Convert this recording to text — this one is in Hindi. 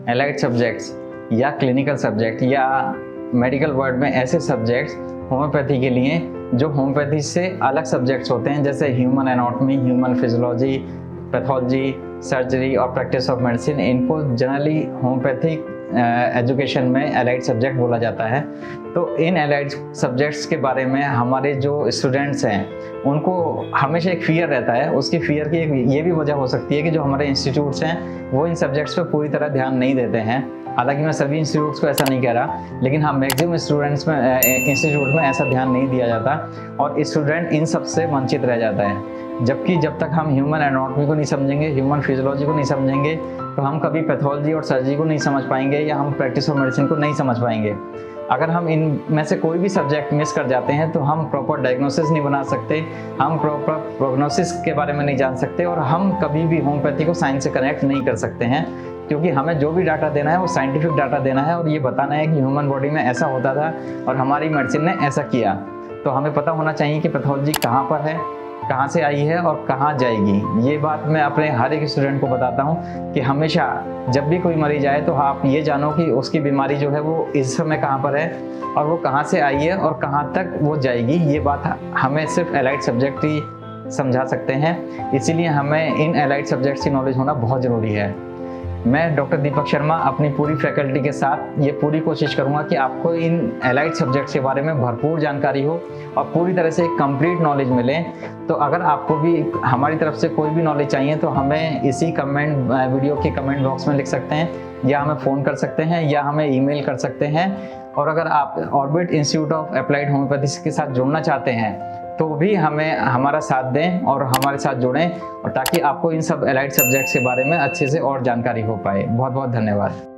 एलाइड सब्जेक्ट्स या क्लिनिकल सब्जेक्ट या मेडिकल वर्ड में ऐसे सब्जेक्ट्स होम्योपैथी के लिए जो होम्योपैथी से अलग सब्जेक्ट्स होते हैं, जैसे human anatomy, human physiology, pathology, surgery और प्रैक्टिस ऑफ मेडिसिन, इनको जनरली होम्योपैथिक एजुकेशन में एलाइड सब्जेक्ट बोला जाता है। तो इन एलाइड सब्जेक्ट्स के बारे में हमारे जो स्टूडेंट्स हैं उनको हमेशा एक फियर रहता है। उसकी फियर की एक ये भी वजह हो सकती है कि जो हमारे इंस्टीट्यूट्स हैं वो इन सब्जेक्ट्स पे पूरी तरह ध्यान नहीं देते हैं। हालांकि मैं सभी इंस्टीट्यूट्स को ऐसा नहीं कह रहा, लेकिन हाँ मैक्सिमम स्टूडेंट्स में इंस्टीट्यूट में ऐसा ध्यान नहीं दिया जाता और स्टूडेंट इन सब से वंचित रह जाता है। जबकि जब तक हम ह्यूमन एनाटॉमी को नहीं समझेंगे, ह्यूमन फिजियोलॉजी को नहीं समझेंगे, तो हम कभी पैथोलॉजी और सर्जरी को नहीं समझ पाएंगे या हम प्रैक्टिस ऑफ मेडिसिन को नहीं समझ पाएंगे। अगर हम इनमें से कोई भी सब्जेक्ट मिस कर जाते हैं तो हम प्रॉपर डायग्नोसिस नहीं बना सकते, हम प्रॉपर प्रोग्नोसिस के बारे में नहीं जान सकते और हम कभी भी होम्योपैथी को साइंस से कनेक्ट नहीं कर सकते हैं, क्योंकि हमें जो भी डाटा देना है वो साइंटिफिक डाटा देना है और ये बताना है कि ह्यूमन बॉडी में ऐसा होता था और हमारी मेडिसिन ने ऐसा किया। तो हमें पता होना चाहिए कि पैथोलॉजी कहाँ पर है, कहाँ से आई है और कहाँ जाएगी। ये बात मैं अपने हर एक स्टूडेंट को बताता हूँ कि हमेशा जब भी कोई मरीज आए तो आप ये जानो कि उसकी बीमारी जो है वो इस समय कहाँ पर है और वो कहाँ से आई है और कहाँ तक वो जाएगी। ये बात हमें सिर्फ एलाइड सब्जेक्ट ही समझा सकते हैं, इसीलिए हमें इन एलाइड सब्जेक्ट्स की नॉलेज होना बहुत ज़रूरी है। मैं डॉक्टर दीपक शर्मा अपनी पूरी फैकल्टी के साथ ये पूरी कोशिश करूंगा कि आपको इन एलाइड सब्जेक्ट्स के बारे में भरपूर जानकारी हो और पूरी तरह से कंप्लीट नॉलेज मिले। तो अगर आपको भी हमारी तरफ से कोई भी नॉलेज चाहिए तो हमें इसी वीडियो के कमेंट बॉक्स में लिख सकते हैं या हमें फ़ोन कर सकते हैं या हमें ईमेल कर सकते हैं। और अगर आप orbit institute of applied homeopathy के साथ जुड़ना चाहते हैं तो भी हमें हमारा साथ दें और हमारे साथ जुड़ें, और ताकि आपको इन सब एलाइड सब्जेक्ट्स के बारे में अच्छे से और जानकारी हो पाए। बहुत बहुत धन्यवाद।